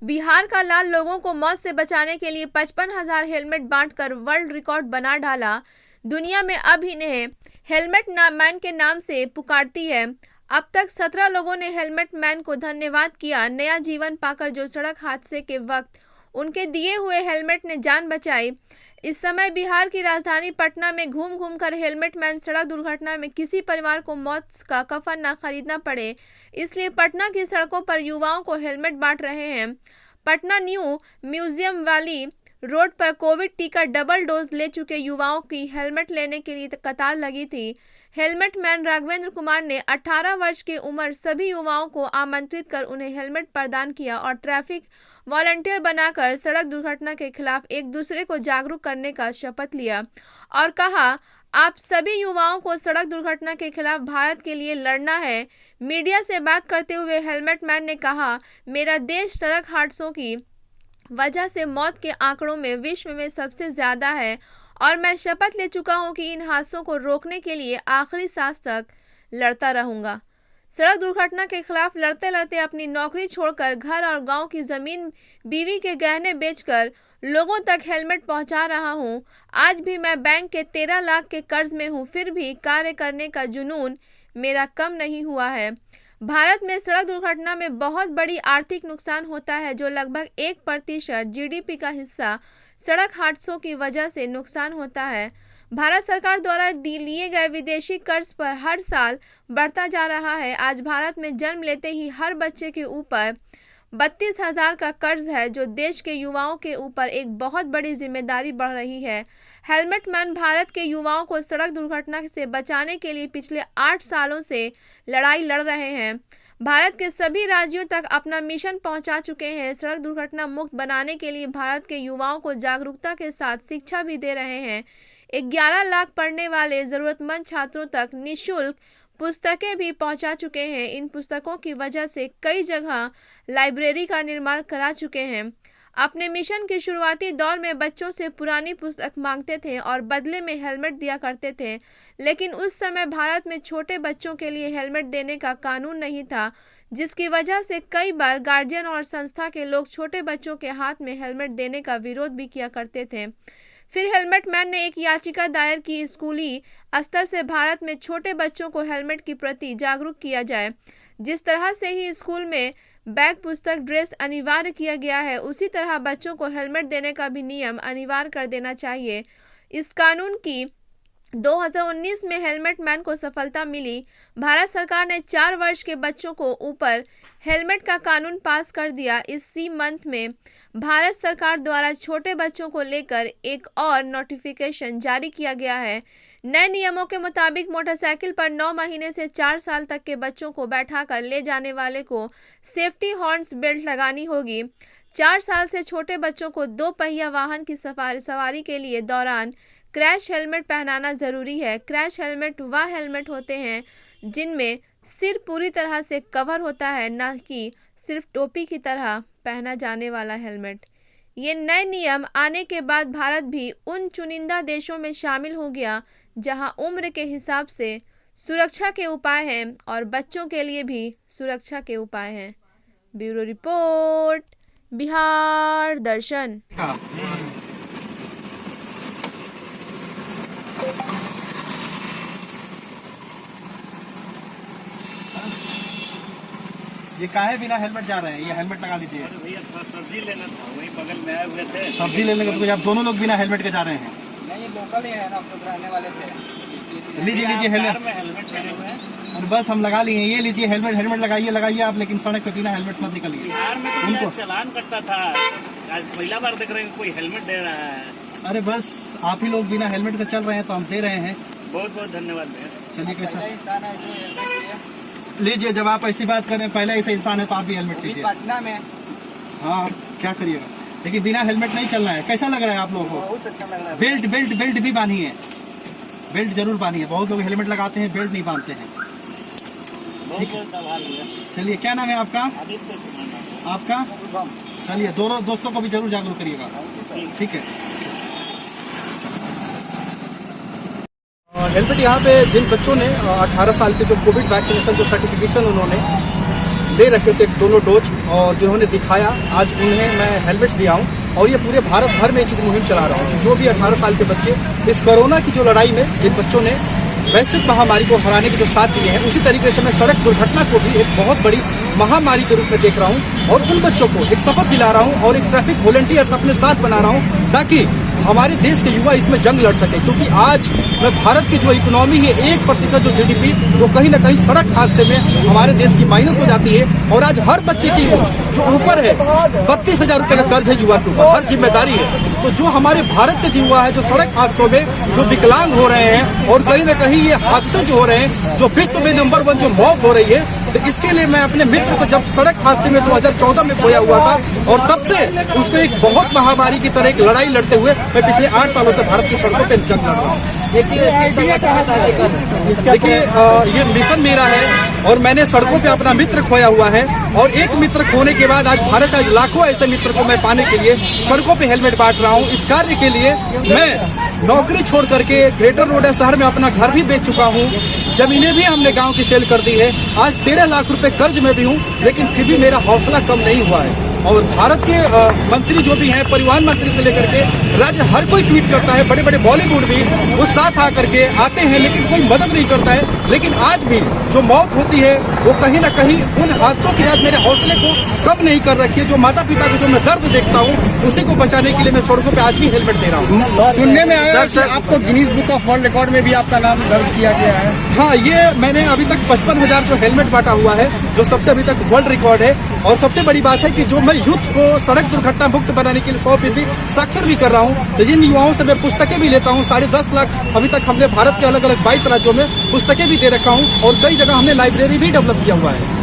बिहार का लाल लोगों को मौत से बचाने के लिए 55,000 हेलमेट बांटकर वर्ल्ड रिकॉर्ड बना डाला। दुनिया में अब इन्हें हेलमेट मैन के नाम से पुकारती है। अब तक 17 लोगों ने हेलमेट मैन को धन्यवाद किया। नया जीवन पाकर जो सड़क हादसे के वक्त उनके दिए हुए हेलमेट ने जान बचाई। इस समय बिहार की राजधानी पटना में घूम घूम कर हेलमेट मैन सड़क दुर्घटना में किसी परिवार को मौत का कफन न खरीदना पड़े, इसलिए पटना की सड़कों पर युवाओं को हेलमेट बांट रहे हैं। पटना न्यू म्यूजियम वाली रोड पर कोविड टीका डबल डोज ले चुके युवाओं की हेलमेट लेने के लिए कतार लगी थी। हेलमेट मैन राघवेंद्र कुमार ने 18 वर्ष की उम्र सभी युवाओं को आमंत्रित कर उन्हें हेलमेट प्रदान किया और ट्रैफिक वॉलंटियर बनाकर सड़क दुर्घटना के खिलाफ एक दूसरे को जागरूक करने का शपथ लिया और कहा, आप सभी युवाओं को सड़क दुर्घटना के खिलाफ भारत के लिए लड़ना है। मीडिया से बात करते हुए हेलमेट मैन ने कहा, मेरा देश सड़क हादसों की वजह से मौत के आंकड़ों में विश्व में सबसे ज्यादा है और मैं शपथ ले चुका हूं कि इन हादसों को रोकने के लिए आखिरी सांस तक लड़ता रहूंगा। सड़क दुर्घटना के खिलाफ लड़ते लड़ते अपनी नौकरी छोड़कर घर और गांव की जमीन, बीवी के गहने बेचकर लोगों तक हेलमेट पहुंचा रहा हूं। आज भी मैं बैंक के 13 लाख के कर्ज में हूं, फिर भी कार्य करने का जुनून मेरा कम नहीं हुआ है। भारत में सड़क दुर्घटना में बहुत बड़ी आर्थिक नुकसान होता है, जो लगभग 1% जीडीपी का हिस्सा सड़क हादसों की वजह से नुकसान होता है। भारत सरकार द्वारा लिए गए विदेशी कर्ज पर हर साल बढ़ता जा रहा है। आज भारत में जन्म लेते ही हर बच्चे के ऊपर 32,000 का कर्ज है, जो देश के युवाओं के ऊपर एक बहुत बड़ी जिम्मेदारी बढ़ रही है। हेलमेट मैन भारत के युवाओं को सड़क दुर्घटना से बचाने के लिए पिछले 8 सालों से लड़ाई लड़ रहे हैं। भारत के सभी राज्यों तक अपना मिशन पहुंचा चुके हैं। सड़क दुर्घटना मुक्त बनाने के लिए भारत के युवाओं को जागरूकता के साथ शिक्षा भी दे रहे हैं। 11 लाख पढ़ने वाले जरूरतमंद छात्रों तक निःशुल्क पुस्तकें भी पहुंचा चुके हैं। इन पुस्तकों की वजह से कई जगह लाइब्रेरी का निर्माण करा चुके हैं। अपने मिशन के शुरुआती दौर में बच्चों से पुरानी पुस्तक मांगते थे और बदले में हेलमेट दिया करते थे, लेकिन उस समय भारत में छोटे बच्चों के लिए हेलमेट देने का कानून नहीं था, जिसकी वजह से कई बार गार्जियन और संस्था के लोग छोटे बच्चों के हाथ में हेलमेट देने का विरोध भी किया करते थे। फिर हेलमेट मैन ने एक याचिका दायर की, स्कूली स्तर से भारत में छोटे बच्चों को हेलमेट के प्रति जागरूक किया जाए। जिस तरह से ही स्कूल में बैग, पुस्तक, ड्रेस अनिवार्य किया गया है, उसी तरह बच्चों को हेलमेट देने का भी नियम अनिवार्य कर देना चाहिए। इस कानून की 2019 में हेलमेट मैन को सफलता मिली। भारत सरकार ने 4 वर्ष के बच्चों को ऊपर हेलमेट का कानून पास कर दिया। इसी मंथ में भारत सरकार द्वारा छोटे बच्चों को लेकर एक और नोटिफिकेशन जारी किया गया है। नए नियमों के मुताबिक मोटरसाइकिल पर 9 महीने से 4 साल तक के बच्चों को बैठाकर ले जाने वाले को सेफ्टी हॉर्न्स बेल्ट लगानी होगी। 4 साल से छोटे बच्चों को 2 पहिया वाहन की सवारी के लिए दौरान क्रैश हेलमेट पहनाना जरूरी है। क्रैश हेलमेट वह हेलमेट होते हैं जिनमें सिर पूरी तरह से कवर होता है, न कि सिर्फ टोपी की तरह पहना जाने वाला हेलमेट। ये नए नियम आने के बाद भारत भी उन चुनिंदा देशों में शामिल हो गया जहां उम्र के हिसाब से सुरक्षा के उपाय हैं और बच्चों के लिए भी सुरक्षा के उपाय हैं। ब्यूरो रिपोर्ट, बिहार दर्शन। ये काहे बिना हेलमेट जा रहे हैं? ये हेलमेट लगा लीजिए। अरे भैया थोड़ा सब्जी लेना था, वहीं बगल में आए हुए थे। सब्जी लेने का तो आप दोनों लोग बिना हेलमेट के जा रहे हैं? नहीं, ये लोकल ही है ना, हम तो रहने वाले थे। लीजिए लीजिए हेलमेट। में हेलमेट पहने हुए हैं और बस हम लगा लिए। ये लीजिए हेलमेट, हेलमेट लगाइए आप, लेकिन सड़क पे बिना हेलमेट मत निकलिए। बिहार में तो उनको चालान कटता था, आज पहला बार देख रहे हैं कोई हेलमेट दे रहा है। अरे बस आप ही लोग बिना हेलमेट के चल रहे हैं तो हम दे रहे हैं। बहुत बहुत धन्यवाद भैया। चलिए कैसा इंसान है जो हेलमेट लिए। लीजिए, जब आप ऐसी बात करें, पहले ऐसे इंसान है तो आप भी हेलमेट लीजिए। पटना में हाँ, क्या करिएगा, लेकिन बिना हेलमेट नहीं चलना है। कैसा लग रहा है आप लोगों को? बहुत अच्छा लग रहा है। बेल्ट भी बांधिए, बेल्ट जरूर बांधिए। बहुत लोग हेलमेट लगाते हैं, बेल्ट नहीं बांधते हैं। बहुत बहुत आभार भैया। चलिए, क्या नाम है आपका? आदित्य कुमार। आपका? चलिए, दोनों दोस्तों को भी जरूर जागरूक करिएगा। ठीक है। हेलमेट यहाँ पे जिन बच्चों ने 18 साल के जो कोविड वैक्सीनेशन जो सर्टिफिकेशन उन्होंने ले रखे थे दोनों डोज और जिन्होंने दिखाया, आज उन्हें मैं हेलमेट दिया हूँ और ये पूरे भारत भर में ये चीज़ मुहिम चला रहा हूँ। जो भी 18 साल के बच्चे इस कोरोना की जो लड़ाई में जिन बच्चों ने वैश्विक महामारी को हराने के जो साथ दिए हैं, उसी तरीके से मैं सड़क दुर्घटना को भी एक बहुत बड़ी महामारी के रूप में देख रहा हूँ और उन बच्चों को एक शपथ दिला रहा हूँ और एक ट्रैफिक वॉलंटियर्स अपने साथ बना रहा हूँ ताकि हमारे देश के युवा इसमें जंग लड़ सके। क्योंकि आज में भारत की जो इकोनॉमी है 1% जो GDP वो कहीं ना कहीं सड़क हादसे में हमारे देश की माइनस हो जाती है। और आज हर बच्चे की जो ऊपर है 32,000 रुपये का कर्ज है युवा के ऊपर, हर जिम्मेदारी है। तो जो हमारे भारत के युवा है जो सड़क हादसों में जो विकलांग हो रहे हैं और कहीं ना कहीं ये हादसे जो हो रहे हैं, जो विश्व में नंबर 1 जो मौत हो रही है, तो इसके लिए मैं अपने मित्र को जब सड़क हादसे में 2014 में खोया हुआ था और तब से उसको एक बहुत महामारी की तरह एक लड़ाई लड़ते हुए मैं पिछले 8 सालों से भारत की सड़कों पर जंग लड़ रहा हूँ। देखिए ये मिशन मेरा है और मैंने सड़कों पे अपना मित्र खोया हुआ है और एक मित्र खोने के बाद आज भारत से लाखों ऐसे मित्र को मैं पाने के लिए सड़कों पे हेलमेट बांट रहा हूँ। इस कार्य के लिए मैं नौकरी छोड़ करके ग्रेटर नोएडा शहर में अपना घर भी बेच चुका हूँ, जमीनें भी हमने गांव की सेल कर दी है। आज 13 लाख रुपए कर्ज में भी हूँ, लेकिन फिर भी मेरा हौसला कम नहीं हुआ है। और भारत के मंत्री जो भी हैं, परिवहन मंत्री से लेकर के राज्य हर कोई ट्वीट करता है, बड़े बड़े बॉलीवुड भी वो साथ आकर के आते हैं, लेकिन कोई मदद नहीं करता है। लेकिन आज भी जो मौत होती है वो कहीं ना कहीं उन हादसों की आज मेरे हौसले को कम नहीं कर रखी है। जो माता पिता को जो मैं दर्द देखता हूँ उसी को बचाने के लिए मैं सड़कों पे आज भी हेलमेट दे रहा हूँ। सुनने में आया कि आपको Guinness book of world record में भी आपका नाम दर्ज किया गया है। हाँ, ये मैंने अभी तक 55,000 जो हेलमेट बांटा हुआ है, जो सबसे अभी तक वर्ल्ड रिकॉर्ड है। और सबसे बड़ी बात है कि जो मैं यूथ को सड़क दुर्घटना मुक्त बनाने के लिए 100% साक्षर भी कर रहा हूँ। तो इन युवाओं से मैं पुस्तकें भी लेता हूँ। 10.5 लाख अभी तक हमने भारत के अलग अलग 22 राज्यों में पुस्तकें भी दे रखा हूँ और कई जगह हमने लाइब्रेरी भी डेवलप किया हुआ है।